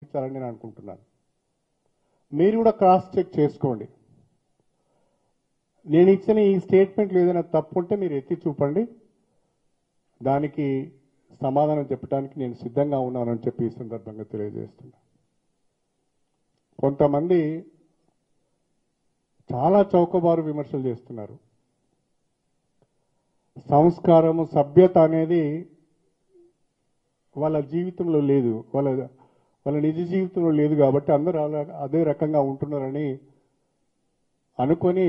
పంపించాలని నేను అనుకుంటున్నాను. మీరు కూడా క్రాస్ చెక్ చేసుకోండి. నేను ఇచ్చిన ఈ స్టేట్మెంట్లు ఏదైనా తప్పు ఉంటే మీరు ఎత్తి చూపండి, దానికి సమాధానం చెప్పడానికి నేను సిద్ధంగా ఉన్నానని చెప్పి ఈ సందర్భంగా తెలియజేస్తున్నా. కొంతమంది చాలా చౌకబారు విమర్శలు చేస్తున్నారు. సంస్కారము, సభ్యత అనేది వాళ్ళ జీవితంలో లేదు, వాళ్ళ నిజ జీవితంలో లేదు కాబట్టి అందరూ అదే రకంగా ఉంటున్నారని అనుకొని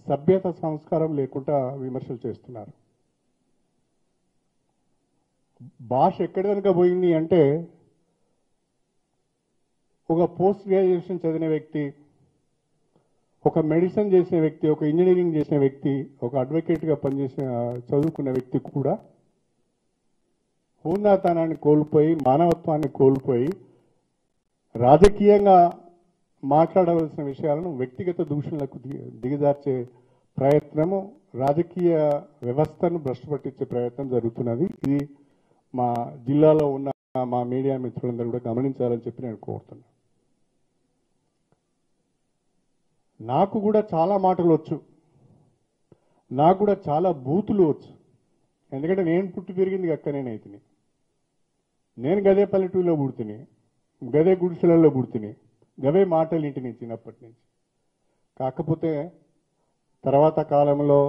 సభ్యత, సంస్కారం లేకుండా విమర్శలు చేస్తున్నారు. భాష ఎక్కడి కనుక పోయింది అంటే, ఒక పోస్ట్ గ్రాడ్యుయేషన్ చదివిన వ్యక్తి, ఒక మెడిసిన్ చేసిన వ్యక్తి, ఒక ఇంజనీరింగ్ చేసిన వ్యక్తి, ఒక అడ్వకేట్గా పనిచేసిన చదువుకున్న వ్యక్తి కూడా హోందాతనాన్ని కోల్పోయి, మానవత్వాన్ని కోల్పోయి, రాజకీయంగా మాట్లాడవలసిన విషయాలను వ్యక్తిగత దూషణలకు దిగజార్చే ప్రయత్నము, రాజకీయ వ్యవస్థను భ్రష్టు పట్టించే ప్రయత్నం జరుగుతున్నది. ఇది మా జిల్లాలో ఉన్న మా మీడియా మిత్రులందరూ కూడా గమనించాలని చెప్పి నేను కోరుతున్నాను. నాకు కూడా చాలా మాటలు వచ్చు, నాకు కూడా చాలా బూతులు వచ్చు. ఎందుకంటే నేను పుట్టి పెరిగింది అక్క, నేనైతిని, నేను గదే పల్లెటూరులో పుడుతుని, గదే గుడిసెలలో పుడుతుని, గవే మాటలు ఇంటిని చిన్నప్పటి నుంచి. కాకపోతే తర్వాత కాలంలో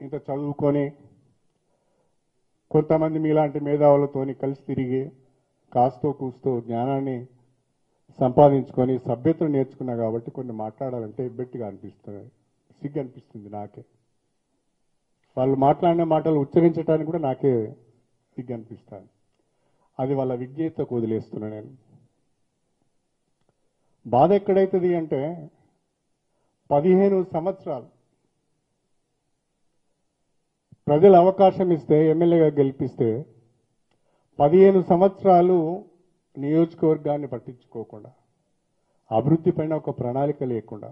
ఇంత చదువుకొని కొంతమంది మీలాంటి మేధావులతోని కలిసి తిరిగి కాస్తో కూస్తో జ్ఞానాన్ని సంపాదించుకొని సభ్యతను నేర్చుకున్నా కాబట్టి కొన్ని మాట్లాడాలంటే ఇబ్బెట్టిగా అనిపిస్తుంది, సిగ్గు అనిపిస్తుంది నాకే. వాళ్ళు మాట్లాడిన మాటలు ఉచ్చరించడానికి కూడా నాకే సిగ్గు అనిపిస్తుంది. అది వాళ్ళ విజ్ఞతకు వదిలేస్తున్నా నేను. బాధ ఎక్కడైతుంది అంటే, 15 సంవత్సరాలు ప్రజలు అవకాశం ఇస్తే, ఎమ్మెల్యేగా గెలిపిస్తే 15 సంవత్సరాలు నియోజకవర్గాన్ని పట్టించుకోకుండా, అభివృద్ధి పైన ఒక ప్రణాళిక లేకుండా,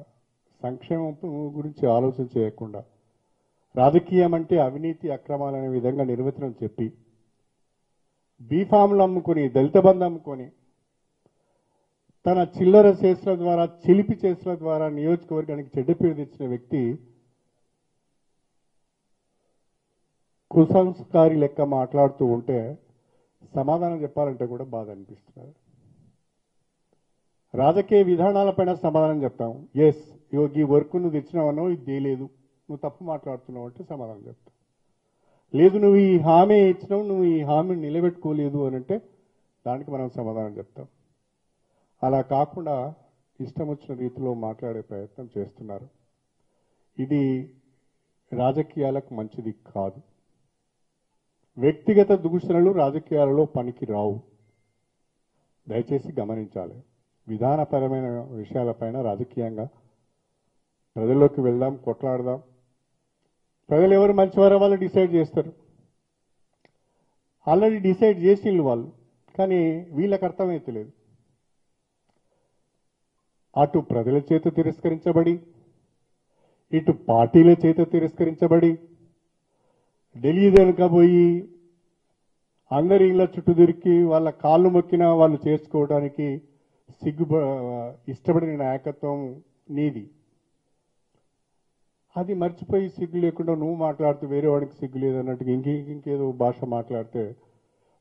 సంక్షేమం గురించి ఆలోచన చేయకుండా, రాజకీయం అంటే అవినీతి అక్రమాలనే విధంగా నిర్వచనం చెప్పి, బీఫామ్లు అమ్ముకొని, దళిత బంధు అమ్ముకొని, తన చిల్లర చేతుల ద్వారా, చిలిపి చేతుల ద్వారా నియోజకవర్గానికి చెడ్డ పేరు తెచ్చిన వ్యక్తి కుసంస్కారి లెక్క మాట్లాడుతూ ఉంటే సమాధానం చెప్పాలంటే కూడా బాధ అనిపిస్తున్నారు. రాజకీయ విధానాలపైన సమాధానం చెప్తాం. ఎస్, ఈ వర్క్ నువ్వు తెచ్చినావనో ఇది చేయలేదు, నువ్వు తప్పు మాట్లాడుతున్నావు అంటే సమాధానం చెప్తాం. లేదు, నువ్వు ఈ హామీ ఇచ్చినావు, నువ్వు ఈ హామీని నిలబెట్టుకోలేదు అని అంటే దానికి మనం సమాధానం చెప్తాం. అలా కాకుండా ఇష్టం వచ్చిన రీతిలో మాట్లాడే ప్రయత్నం చేస్తున్నారు. ఇది రాజకీయాలకు మంచిది కాదు. వ్యక్తిగత దూషణలు రాజకీయాలలో పనికి రావు, దయచేసి గమనించాలి. విధానపరమైన విషయాలపైన రాజకీయంగా ప్రజల్లోకి వెళ్దాం, కొట్లాడదాం. ప్రజలు ఎవరు మంచివారో వాళ్ళు డిసైడ్ చేస్తారు. ఆల్రెడీ డిసైడ్ చేసిండ్రు వాళ్ళు, కానీ వీళ్ళకి అర్థమైతలేదు. అటు ప్రజల చేత తిరస్కరించబడి, ఇటు పార్టీల చేత తిరస్కరించబడి, ఢిల్లీ వెనుకపోయి అందరి ఇళ్ల చుట్టూ దొరికి వాళ్ళ కాళ్ళు మొక్కినా వాళ్ళు చేసుకోవడానికి ఇష్టపడిన నాయకత్వం నీది. అది మర్చిపోయి సిగ్గు లేకుండా నువ్వు మాట్లాడుతూ వేరే వాడికి సిగ్గు లేదన్నట్టుగా ఇంకేదో భాష మాట్లాడితే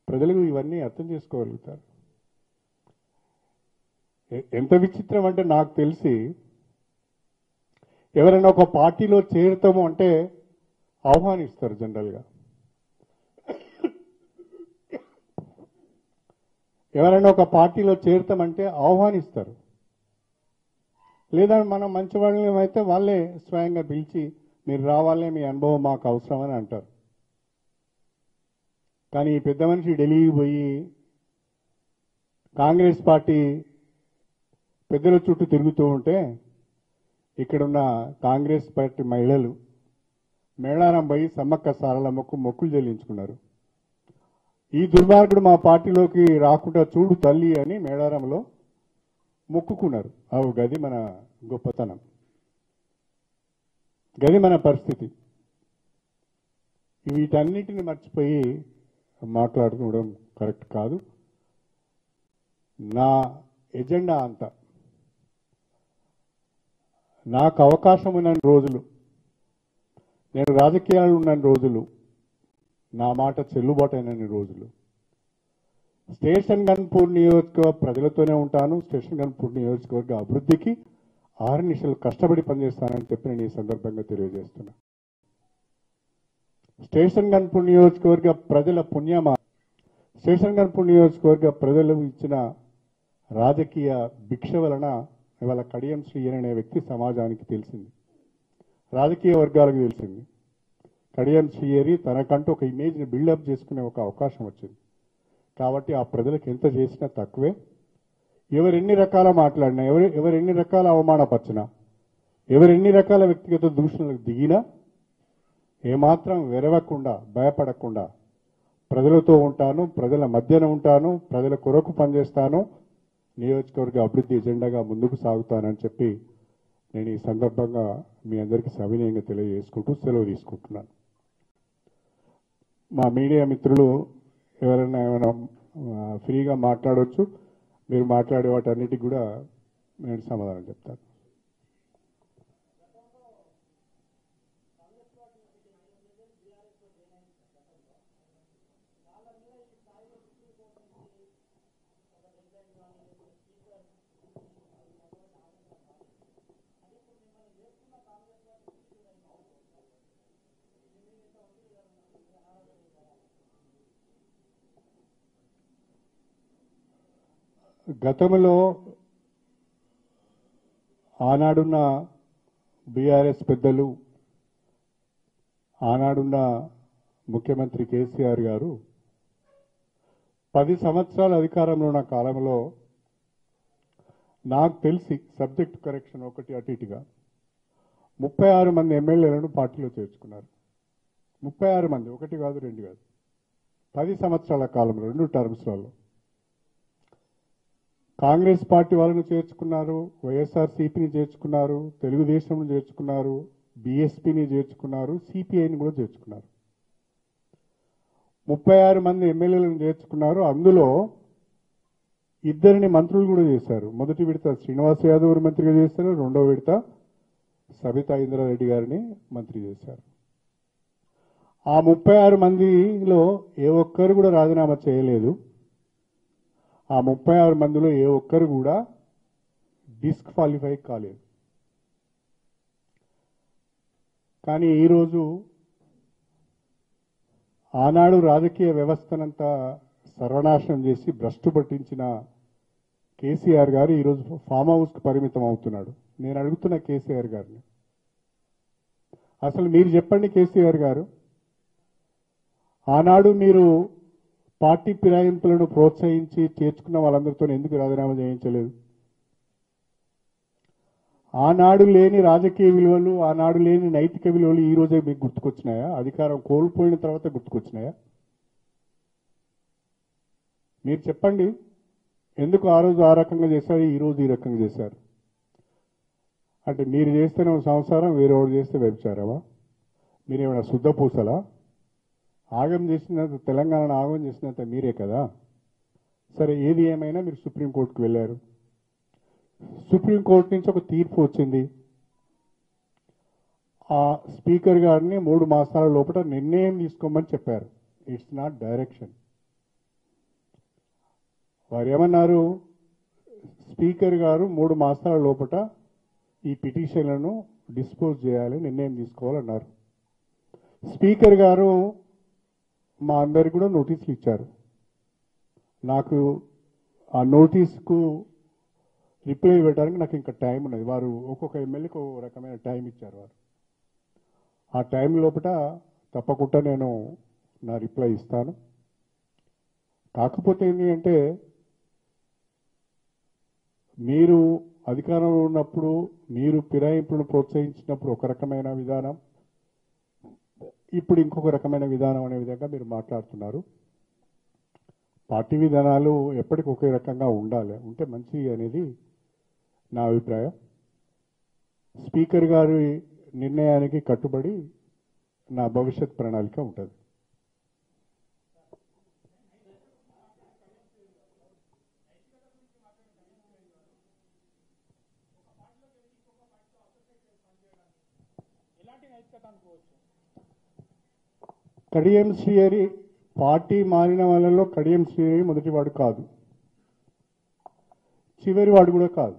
ప్రజలు ఇవన్నీ అర్థం చేసుకోగలుగుతారు. ఎంత విచిత్రం అంటే, నాకు తెలిసి ఎవరైనా ఒక పార్టీలో చేరుతాము అంటే ఆహ్వానిస్తారు. జనరల్గా ఎవరైనా ఒక పార్టీలో చేరుతామంటే ఆహ్వానిస్తారు. లేదా మనం మంచి వాళ్ళం అయితే వాళ్ళే స్వయంగా పిలిచి మీరు రావాలే, మీ అనుభవం మాకు అవసరం అని అంటారు. కానీ ఈ పెద్ద మనిషి ఢిల్లీకి పోయి కాంగ్రెస్ పార్టీ పెద్దల చుట్టూ తిరుగుతూ ఉంటే ఇక్కడున్న కాంగ్రెస్ పార్టీ మహిళలు మేడారం పోయి సమ్మక్క సారలమ్మకు మొక్కులు చెల్లించుకున్నారు. ఈ దుర్మార్గుడు మా పార్టీలోకి రాకుండా చూడు తల్లి అని మేడారంలో మొక్కుకున్నారు. అవు గది మన గొప్పతనం, గది మన పరిస్థితి. వీటన్నిటిని మర్చిపోయి మాట్లాడుకోవడం కరెక్ట్ కాదు. నా ఎజెండా అంతా నాకు అవకాశం ఉన్న రోజులు, నేను రాజకీయాలు ఉన్న రోజులు, నా మాట చెల్లుబాటు అయినన్ని రోజులు స్టేషన్ గన్పూర్ నియోజకవర్గ ప్రజలతోనే ఉంటాను. స్టేషన్ గన్పూర్ నియోజకవర్గ అభివృద్ధికి ఆర్నిశలు కష్టపడి పనిచేస్తానని చెప్పి నేను ఈ సందర్భంగా తెలియజేస్తున్నా. స్టేషన్ గన్పూర్ నియోజకవర్గ ప్రజల పుణ్యమా, స్టేషన్ గన్పూర్ నియోజకవర్గ ప్రజలు ఇచ్చిన రాజకీయ భిక్ష వలన ఇవాళ కడియం శ్రీయర్ అనే వ్యక్తి సమాజానికి తెలిసింది, రాజకీయ వర్గాలకు తెలిసింది. కడియం శ్రీయరి తనకంటూ ఒక ఇమేజ్ని బిల్డప్ చేసుకునే ఒక అవకాశం వచ్చింది. కాబట్టి ఆ ప్రజలకు ఎంత చేసినా తక్కువే. ఎవరెన్ని రకాల మాట్లాడినా, ఎవరెన్ని రకాల అవమానపరిచినా, ఎవరెన్ని రకాల వ్యక్తిగత దూషణలకు దిగినా ఏమాత్రం వెరవకుండా, భయపడకుండా ప్రజలతో ఉంటాను, ప్రజల మధ్యన ఉంటాను, ప్రజల కొరకు పనిచేస్తాను, నియోజకవర్గ అభివృద్ధి ఎజెండాగా ముందుకు సాగుతానని చెప్పి నేను ఈ సందర్భంగా మీ అందరికీ సవినయంగా తెలియజేసుకుంటూ సెలవు తీసుకుంటున్నాను. మా మీడియా మిత్రులు ఎవరైనా ఏమైనా ఫ్రీగా మాట్లాడవచ్చు. మీరు మాట్లాడే వాటన్నిటికి కూడా నేను సమాధానం చెప్తాను. గతంలో ఆనాడున్న బీఆర్ఎస్ పెద్దలు, ఆనాడున్న ముఖ్యమంత్రి కేసీఆర్ గారు 10 సంవత్సరాల అధికారంలో ఉన్న కాలంలో నాకు తెలిసి సబ్జెక్ట్ కరెక్షన్ ఒకటి అటు ఇటుగా 36 మంది ఎమ్మెల్యేలను పార్టీలో చేర్చుకున్నారు. 36 మంది, ఒకటి కాదు రెండు కాదు, 10 సంవత్సరాల కాలంలో 2 టర్మ్స్లలో. కాంగ్రెస్ పార్టీ వాళ్ళను చేర్చుకున్నారు, వైఎస్ఆర్సీపీని చేర్చుకున్నారు, తెలుగుదేశంను చేర్చుకున్నారు, బీఎస్పీని చేర్చుకున్నారు, సిపిఐని కూడా చేర్చుకున్నారు. 36 మంది ఎమ్మెల్యేలను చేర్చుకున్నారు. అందులో 2 మంత్రులు కూడా చేశారు. మొదటి విడత శ్రీనివాస్ యాదవ్ మంత్రిగా చేశారు, రెండో విడత సబితా ఇంద్రారెడ్డి గారిని మంత్రి చేశారు. ఆ 36 మందిలో ఏ ఒక్కరు కూడా రాజీనామా చేయలేదు. ఆ 36 మందిలో ఏ ఒక్కరు కూడా డిస్క్వాలిఫై కాలేదు. కానీ ఈరోజు ఆనాడు రాజకీయ వ్యవస్థనంతా సర్వనాశనం చేసి భ్రష్టు పట్టించిన కేసీఆర్ గారు ఈరోజు ఫామ్ హౌస్కు పరిమితం అవుతున్నాడు. నేను అడుగుతున్న కేసీఆర్ గారిని, అసలు మీరు చెప్పండి కేసీఆర్ గారు, ఆనాడు మీరు పార్టీ ఫిరాయింపులను ప్రోత్సహించి చేర్చుకున్న వాళ్ళందరితో ఎందుకు రాజీనామా చేయించలేదు? ఆనాడు లేని రాజకీయ విలువలు, ఆనాడు లేని నైతిక విలువలు ఈ రోజే మీకు గుర్తుకొచ్చినాయా? అధికారం కోల్పోయిన తర్వాత గుర్తుకొచ్చినాయా? మీరు చెప్పండి, ఎందుకు ఆ రోజు ఆ రకంగా చేశారు, ఈ రోజు ఈ రకంగా చేశారు? అంటే మీరు చేస్తేనే సంసారం, వేరే వాడు చేస్తే వ్యభిచారమా? మీరేమైనా శుద్ధ పూసలా? ఆగం చేసినంత, తెలంగాణను ఆగం చేసినంత మీరే కదా. సరే, ఏది ఏమైనా మీరు సుప్రీంకోర్టుకు వెళ్ళారు. సుప్రీంకోర్టు నుంచి ఒక తీర్పు వచ్చింది. ఆ స్పీకర్ గారిని 3 మాసాల లోపల నిర్ణయం తీసుకోమని చెప్పారు. It's not direction. వారు ఏమన్నారు, స్పీకర్ గారు 3 మాసాల లోపల ఈ పిటిషన్లను డిస్పోజ్ చేయాలి, నిర్ణయం తీసుకోవాలన్నారు. స్పీకర్ గారు మా అందరికి కూడా నోటీసులు ఇచ్చారు. నాకు ఆ నోటీస్కు రిప్లై ఇవ్వడానికి నాకు ఇంకా టైం ఉన్నది. వారు ఒక్కొక్క ఎమ్మెల్యేకి ఒక రకమైన టైం ఇచ్చారు. వారు ఆ టైం లోపల తప్పకుండా నేను నా రిప్లై ఇస్తాను. కాకపోతే ఏంటి అంటే, మీరు అధికారంలో ఉన్నప్పుడు మీరు ఫిరాయింపులను ప్రోత్సహించినప్పుడు ఒక రకమైన విధానం, ఇప్పుడు ఇంకొక రకమైన విధానం అనే విధంగా మీరు మాట్లాడుతున్నారు. పార్టీ విధానాలు ఎప్పటికీ ఒకే రకంగా ఉండాలి, ఉంటే మంచిది అనేది నా అభిప్రాయం. స్పీకర్ గారి నిర్ణయానికి కట్టుబడి నా భవిష్యత్ ప్రణాళిక ఉంటుంది. కడియం శ్రీహరి పార్టీ మారిన వాళ్ళలో కడియం శ్రీహరి మొదటివాడు కాదు, చివరివాడు కూడా కాదు.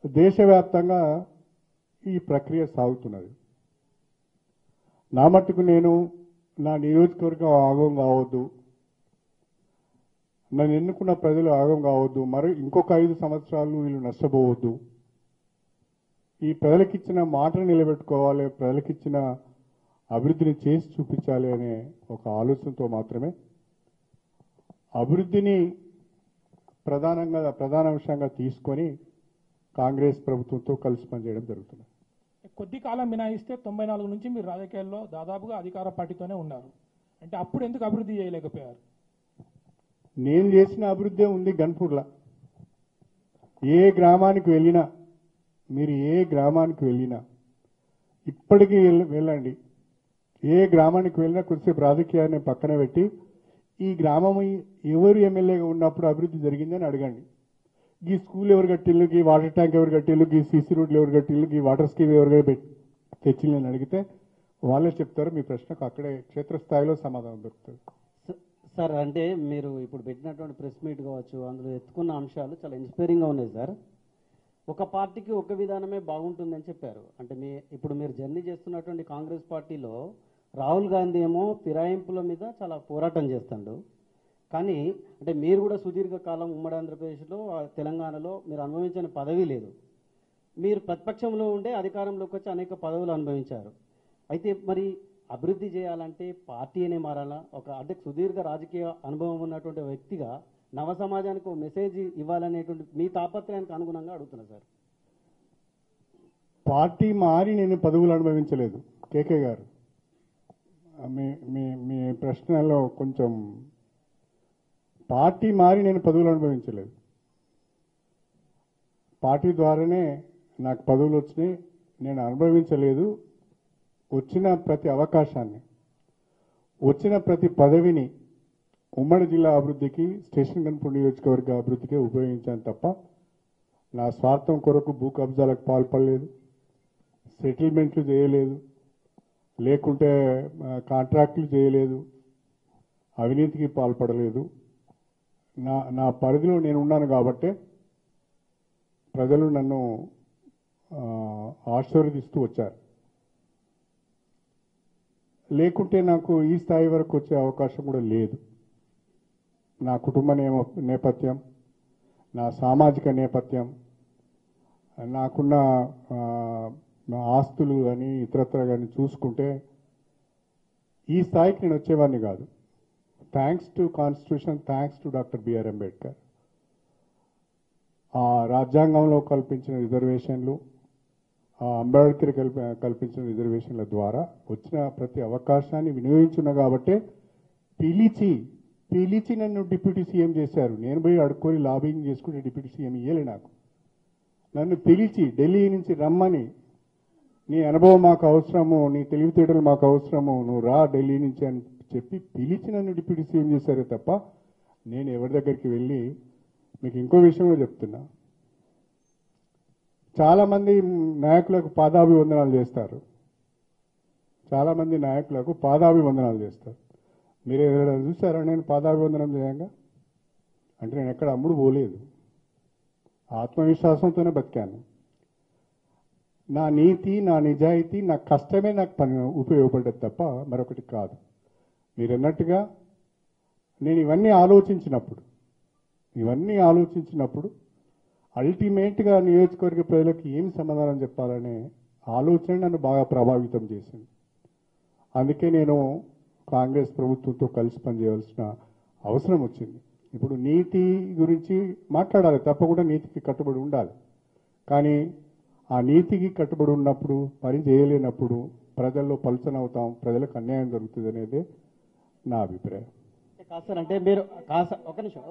దేశవ్యాప్తంగా ఈ ప్రక్రియ సాగుతున్నది. నా మట్టుకు నేను నా నియోజకవర్గం ఆగం కావద్దు, నన్ను ఎన్నుకున్న ప్రజలు ఆగం కావద్దు, మరి ఇంకొక 5 సంవత్సరాలు వీళ్ళు నష్టపోవద్దు, ఈ ప్రజలకిచ్చిన మాటను నిలబెట్టుకోవాలి, ప్రజలకిచ్చిన అభివృద్ధిని చేసి చూపించాలి అనే ఒక ఆలోచనతో మాత్రమే అభివృద్ధిని ప్రధాన అంశంగా తీసుకొని కాంగ్రెస్ ప్రభుత్వంతో కలిసి పనిచేయడం జరుగుతుంది. కొద్ది కాలం మినహాయిస్తే 94 నుంచి మీరు రాజకీయాల్లో దాదాపుగా అధికార పార్టీతోనే ఉన్నారు. అంటే అప్పుడు ఎందుకు అభివృద్ధి చేయలేకపోయారు? నేను చేసిన అభివృద్ధి ఉంది గన్పూర్లో. ఏ గ్రామానికి వెళ్ళినా, మీరు ఏ గ్రామానికి వెళ్ళినా ఇప్పటికీ వెళ్ళండి, ఏ గ్రామానికి వెళ్ళినా కొద్దిసేపు రాజకీయాన్ని పక్కన పెట్టి ఈ గ్రామం ఎవరు ఎమ్మెల్యేగా ఉన్నప్పుడు అభివృద్ధి జరిగిందని అడగండి. ఈ స్కూల్ ఎవరు కట్టిల్లు, ఈ వాటర్ ట్యాంక్ ఎవరు కట్టిల్లు, ఈ సీసీ రోడ్లు ఎవరు కట్టిల్లు, ఈ వాటర్ స్కీమ్ ఎవరు తెచ్చిల్లని అడిగితే వాళ్ళే చెప్తారు. మీ ప్రశ్నకు అక్కడే క్షేత్రస్థాయిలో సమాధానం దొరుకుతుంది. సార్, అంటే మీరు ఇప్పుడు పెట్టినటువంటి ప్రెస్ మీట్ కావచ్చు, అందులో ఎత్తుకున్న అంశాలు చాలా ఇన్స్పైరింగ్గా ఉన్నాయి సార్. ఒక పార్టీకి ఒక విధానమే బాగుంటుందని చెప్పారు. అంటే ఇప్పుడు మీరు జర్నీ చేస్తున్నటువంటి కాంగ్రెస్ పార్టీలో రాహుల్ గాంధీ ఏమో ఫిరాయింపుల మీద చాలా పోరాటం చేస్తాడు. కానీ అంటే మీరు కూడా సుదీర్ఘకాలం ఉమ్మడి ఆంధ్రప్రదేశ్లో, తెలంగాణలో మీరు అనుభవించిన పదవి లేదు. మీరు ప్రతిపక్షంలో ఉండే అధికారంలోకి వచ్చి అనేక పదవులు అనుభవించారు. అయితే మరి అభివృద్ధి చేయాలంటే పార్టీ అనే మారాలా? అంటే సుదీర్ఘ రాజకీయ అనుభవం ఉన్నటువంటి వ్యక్తిగా నవ సమాజానికి ఒక మెసేజ్ ఇవ్వాలనేటువంటి మీ తాపత్రయానికి అనుగుణంగా అడుగుతున్నా సార్. పార్టీ మారి నేను పదవులు అనుభవించలేదు కేకే గారు. మీ ప్రశ్నలో కొంచెం, పార్టీ మారి నేను పదవులు అనుభవించలేదు. పార్టీ ద్వారానే నాకు పదవులు వచ్చినాయి, నేను అనుభవించలేదు. వచ్చిన ప్రతి అవకాశాన్ని, వచ్చిన ప్రతి పదవిని ఉమ్మడి జిల్లా అభివృద్ధికి, స్టేషన్ గన్పూర్ నియోజకవర్గ అభివృద్ధికి ఉపయోగించాను తప్ప నా స్వార్థం కొరకు భూ కబ్జాలకు పాల్పడలేదు, సెటిల్మెంట్లు చేయలేదు, లేకుంటే కాంట్రాక్టులు చేయలేదు, అవినీతికి పాల్పడలేదు. నా పరిధిలో నేను ఉన్నాను కాబట్టే ప్రజలు నన్ను ఆశీర్వదిస్తూ వచ్చారు. లేకుంటే నాకు ఈ స్థాయి వరకు వచ్చే అవకాశం కూడా లేదు. నా కుటుంబ నేపథ్యం, నా సామాజిక నేపథ్యం, నాకున్న ఆస్తులు కానీ ఇతరత్ర కానీ చూసుకుంటే ఈ స్థాయికి నేను వచ్చేవాడిని కాదు. Thanks to constitution, thanks to doctor B R Ambedkar. ఆ రాజ్యాంగంలో కల్పించిన రిజర్వేషన్లు, ఆ అంబేద్కర్ కల్పించిన రిజర్వేషన్ల ద్వారా వచ్చిన ప్రతి అవకాశాన్ని వినియోగించున్నా కాబట్టే పిలిచి నన్ను డిప్యూటీ సీఎం చేశారు. నేను పోయి అడుక్కొని లాబింగ్ చేసుకుంటే డిప్యూటీ సీఎం ఇయ్యలే నాకు. నన్ను పిలిచి ఢిల్లీ నుంచి రమ్మని, నీ అనుభవం మాకు అవసరము, నీ తెలివితేటలు మాకు అవసరము, నువ్వు రా ఢిల్లీ నుంచి అని చెప్పి పిలిచి నన్ను డిప్యూటీ సీఎం చేశారే తప్ప నేను ఎవరి దగ్గరికి వెళ్ళి. మీకు ఇంకో విషయం కూడా చెప్తున్నా, చాలామంది నాయకులకు పాదాభివందనాలు చేస్తారు. చాలామంది నాయకులకు పాదాభివందనాలు చేస్తారు. మీరు ఏదైనా చూసారా నేను పాదాభివందనం చేయంగా? అంటే నేను ఎక్కడ అమ్ముడు పోలేదు, ఆత్మవిశ్వాసంతోనే బతికాను. నా నీతి, నా నిజాయితీ, నా కష్టమే నాకు పని ఉపయోగపడ్డది తప్ప మరొకటి కాదు. మీరు అన్నట్టుగా నేను ఇవన్నీ ఆలోచించినప్పుడు అల్టిమేట్గా నియోజకవర్గ ప్రజలకు ఏం సమాధానం చెప్పాలనే ఆలోచన నన్ను బాగా ప్రభావితం చేసింది. అందుకే నేను కాంగ్రెస్ ప్రభుత్వంతో కలిసి పనిచేయవలసిన అవసరం వచ్చింది. ఇప్పుడు నీతి గురించి మాట్లాడాలి, తప్పకుండా నీతికి కట్టుబడి ఉండాలి. కానీ ఆ నీతికి కట్టుబడి ఉన్నప్పుడు, పని చేయలేనప్పుడు ప్రజల్లో పలుచనవుతాం, ప్రజలకు అన్యాయం జరుగుతుంది అనేది నా అభిప్రాయం. కాదు సార్, అంటే మీరు ఒక నిమిషం,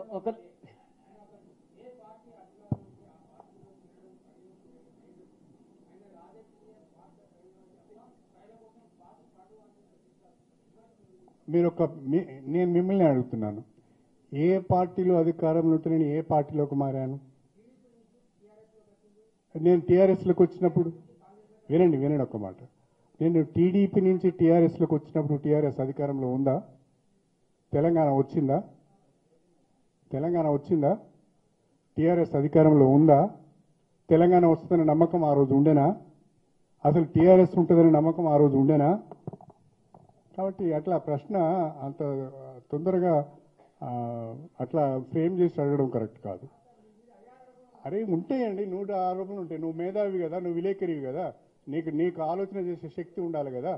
నేను మిమ్మల్ని అడుగుతున్నాను, ఏ పార్టీలో అధికారంలో ఉంటే నేను ఏ పార్టీలోకి మారాను? నేను టీఆర్ఎస్లోకి వచ్చినప్పుడు వినండి ఒక్క మాట. నేను టీడీపీ నుంచి టీఆర్ఎస్లోకి వచ్చినప్పుడు టీఆర్ఎస్ అధికారంలో ఉందా? తెలంగాణ వచ్చిందా? టీఆర్ఎస్ అధికారంలో ఉందా? తెలంగాణ వస్తుందనే నమ్మకం ఆ రోజు ఉండేనా? అసలు టీఆర్ఎస్ ఉంటుందనే నమ్మకం ఆ రోజు ఉండేనా? కాబట్టి అట్లా ప్రశ్న అంత తొందరగా అట్లా ఫ్రేమ్ చేసి అడగడం కరెక్ట్ కాదు. అరే ఉంటాయండి, 100 ఆరోపణలు ఉంటాయి. నువ్వు మేధావి కదా, నువ్వు విలేకరివి కదా, నీకు ఆలోచన చేసే శక్తి ఉండాలి కదా,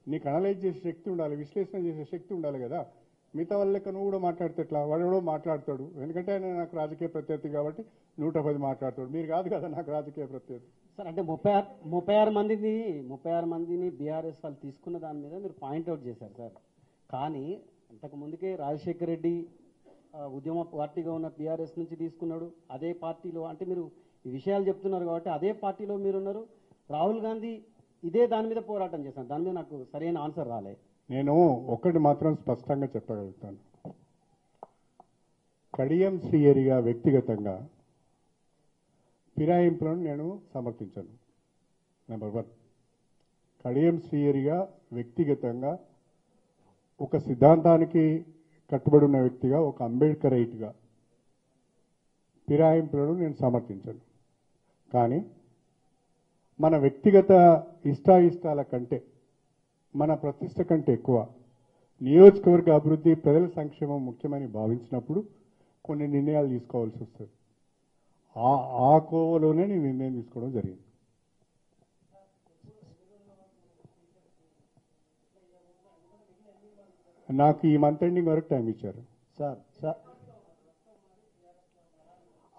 నీకు అనలైజ్ చేసే శక్తి ఉండాలి, విశ్లేషణ చేసే శక్తి ఉండాలి కదా. మిగతా వాళ్ళ లెక్క నువ్వు కూడా మాట్లాడితే ఎట్లా? వాడు మాట్లాడతాడు, ఎందుకంటే ఆయన నాకు రాజకీయ ప్రత్యర్థి కాబట్టి 110 మాట్లాడతాడు. మీరు కాదు కదా నాకు రాజకీయ ప్రత్యర్థి. సార్ అంటే 36 మందిని బీఆర్ఎస్ వాళ్ళు తీసుకున్న దాని మీద మీరు పాయింట్అవుట్ చేశారు సార్. కానీ అంతకు ముందుకే రాజశేఖర రెడ్డి ఉద్యమ పార్టీగా ఉన్న బీఆర్ఎస్ నుంచి తీసుకున్నాడు. అదే పార్టీలో అంటే మీరు ఈ విషయాలు చెప్తున్నారు కాబట్టి అదే పార్టీలో మీరున్నారు. రాహుల్ గాంధీ ఇదే దాని మీద పోరాటం చేశాను. దాని మీద నాకు సరైన ఆన్సర్ రాలే. నేను ఒకటి మాత్రం స్పష్టంగా చెప్పగలుగుతాను. కడియం శ్రీహరిగా వ్యక్తిగతంగా ఫిరాయింపులను నేను సమర్థించను. నెంబర్ 1, కడియం శ్రీహరిగా వ్యక్తిగతంగా ఒక సిద్ధాంతానికి కట్టుబడి ఉన్న వ్యక్తిగా, ఒక అంబేద్కరైట్గా ఫిరాయింపులను నేను సమర్థించను. కానీ మన వ్యక్తిగత ఇష్టాయిష్టాల కంటే, మన ప్రతిష్ట కంటే ఎక్కువ నియోజకవర్గ అభివృద్ధి, ప్రజల సంక్షేమం ముఖ్యమని భావించినప్పుడు కొన్ని నిర్ణయాలు తీసుకోవాల్సి వస్తుంది. ఆ కోవలోనే నేను నిర్ణయం తీసుకోవడం జరిగింది. నాకు ఈ మంత్ ఎండింగ్ వరకు టైం ఇచ్చారు సార్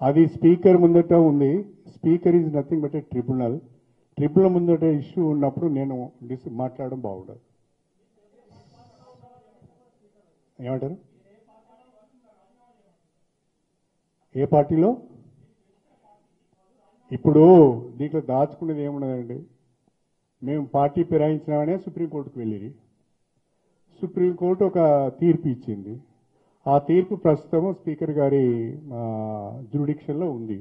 అది స్పీకర్ ముందట ఉంది. Speaker is nothing but A tribunal ముందట ఇష్యూ ఉన్నప్పుడు నేను మాట్లాడడం బాగుండదు. ఏమంటారు? ఏ పార్టీలో? ఇప్పుడు దీంట్లో దాచుకునేది ఏమున్నదండి? మేము పార్టీ ఫిరాయించినామనే సుప్రీంకోర్టుకు వెళ్ళిరి. సుప్రీంకోర్టు ఒక తీర్పు ఇచ్చింది. ఆ తీర్పు ప్రస్తుతం స్పీకర్ గారి జ్యూడిక్షన్లో ఉంది.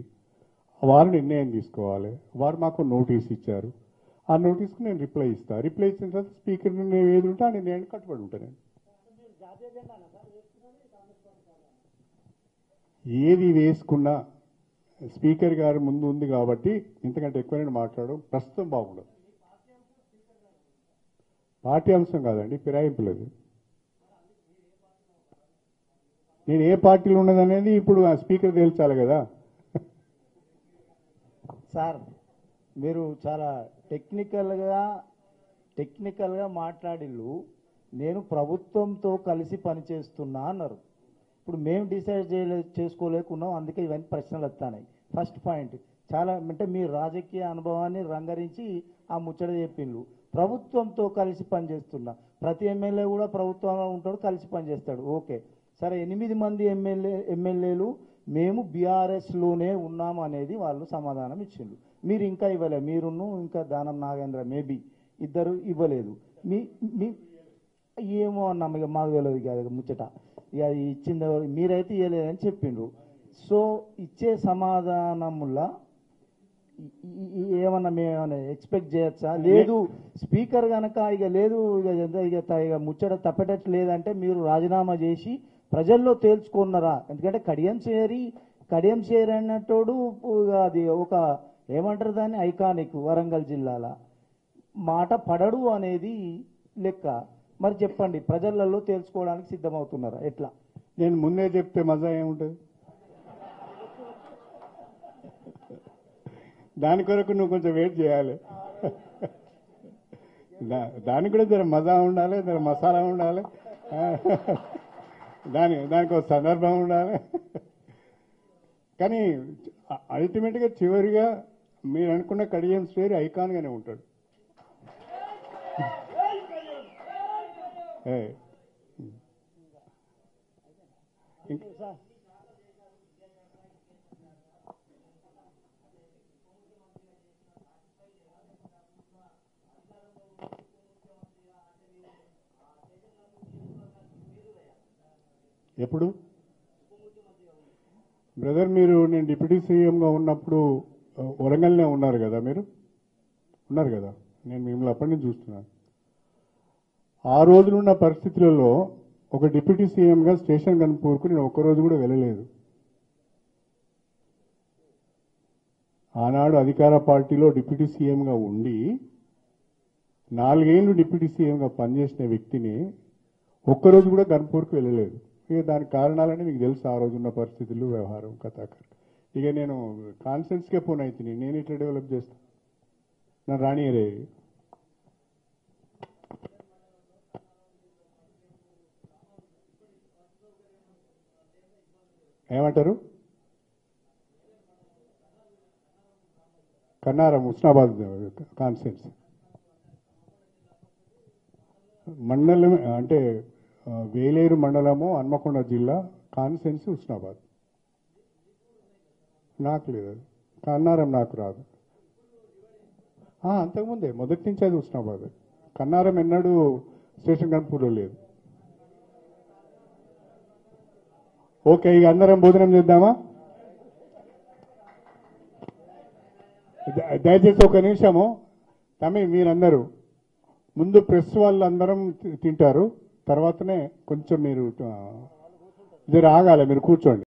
వారు నిర్ణయం తీసుకోవాలి. వారు మాకు నోటీస్ ఇచ్చారు. ఆ నోటీస్కు నేను రిప్లై ఇస్తాను. రిప్లై ఇచ్చిన తర్వాత స్పీకర్ నిర్ణయం ఏది ఉంటే ఆ నిర్ణయాన్ని కట్టుబడి ఉంటాను. నేను ఏది వేసుకున్నా స్పీకర్ గారి ముందు ఉంది కాబట్టి ఇంతకంటే ఎక్కువ నేను మాట్లాడడం ప్రస్తుతం బాగుండదు. పార్టీ అంశం కాదండి, ఫిరాయింపులేదు. నేను ఏ పార్టీలో ఉన్నదనేది ఇప్పుడు ఆ స్పీకర్ తేల్చాలి కదా. సార్ మీరు చాలా టెక్నికల్గా మాట్లాడిల్లు. నేను ప్రభుత్వంతో కలిసి పనిచేస్తున్నా అన్నారు. ఇప్పుడు మేము డిసైడ్ చేసుకోలేకున్నాం, అందుకే ఇవన్నీ ప్రశ్నలు వస్తాయి. ఫస్ట్ పాయింట్, చాలా అంటే మీ రాజకీయ అనుభవాన్ని రంగరించి ఆ ముచ్చట చెప్పిండ్రు. ప్రభుత్వంతో కలిసి పనిచేస్తున్నా, ప్రతి ఎమ్మెల్యే కూడా ప్రభుత్వంలో ఉంటాడు, కలిసి పనిచేస్తాడు. ఓకే సరే, 8 మంది ఎమ్మెల్యేలు మేము బీఆర్ఎస్లోనే ఉన్నాము అనేది వాళ్ళు సమాధానం ఇచ్చిండ్రు. మీరు ఇంకా ఇవ్వలేదు. మీరును ఇంకా దానం నాగేంద్ర మేబీ ఇద్దరు ఇవ్వలేదు. మీ ఏమో అన్నాం, ఇక మాకు తెలియదు కాదు ముచ్చట. ఇక ఇచ్చింది మీరైతే ఇవ్వలేదని చెప్పిండ్రు. సో ఇచ్చే సమాధానములా ఏమన్నా మేమేమన్నా ఎక్స్పెక్ట్ చేయొచ్చా? లేదు స్పీకర్ కనుక ఇక లేదు ఇక ముచ్చట తప్పేటట్టు లేదంటే మీరు రాజీనామా చేసి ప్రజల్లో తేల్చుకున్నారా? ఎందుకంటే కడియం చేరి అన్నట్టు అది ఒక ఏమంటారు దాన్ని, ఐకానిక్ వరంగల్ జిల్లాల మాట పడడు అనేది లెక్క. మరి చెప్పండి, ప్రజలలో తేల్చుకోవడానికి సిద్ధమవుతున్నారా? ఎట్లా? నేను ముందే చెప్తే మజా ఏముంటుంది? దాని కొరకు నువ్వు కొంచెం వెయిట్ చేయాలి. దానికి కూడా జర మజా ఉండాలి, జర మసాలా ఉండాలి, దానికి ఒక సందర్భం ఉండాలి. కానీ అల్టిమేట్గా చివరిగా మీరు అనుకున్న కడియం శ్రేణి ఐకాన్గానే ఉంటాడు. ఎప్పుడు బ్రదర్, మీరు నేను డిప్యూటీ సీఎంగా ఉన్నప్పుడు వరంగల్నే ఉన్నారు కదా మీరు ఉన్నారు కదా నేను మిమ్మల్ని అప్పటి నుంచి చూస్తున్నాను ఆ రోజులున్న పరిస్థితులలో ఒక డిప్యూటీ సీఎంగా స్టేషన్ గన్పూర్కు నేను ఒక్కరోజు కూడా వెళ్ళలేదు ఆనాడు అధికార పార్టీలో డిప్యూటీ సీఎంగా ఉండి 4 ఏళ్ళు డిప్యూటీ సీఎంగా పనిచేసిన వ్యక్తిని ఒక్కరోజు కూడా గన్పూర్కు వెళ్ళలేదు ఇక దానికి కారణాలని మీకు తెలుసు ఆ రోజున్న పరిస్థితులు వ్యవహారం కథాకర్ ఇక నేను కాన్ఫరెన్స్కే ఫోన్ అవుతుంది నేను ఇట్లా డెవలప్ చేస్తాను నన్ను రానియరే ఏమంటారు కన్నారం ఉస్నాబాద్ కాన్ఫరెన్స్ మండలం అంటే వేలేరు మండలము హన్మకొండ జిల్లా కాన్ఫరెన్స్ ఉస్నాబాద్ నాకు లేదు కన్నారం నాకు రాదు అంతకుముందే మొదటి నుంచి అది ఉస్నాబాద్ కన్నారం ఎన్నడూ స్టేషన్ గన్పూర్లో లేదు ఓకే ఇక అందరం భోజనం చేద్దామా దయచేసి ఒక నిమిషము తమ్మి మీరందరూ ముందు ప్రెస్ వాళ్ళందరం తింటారు తర్వాతనే కొంచెం మీరు ఇది ఆగాలి మీరు కూర్చోండి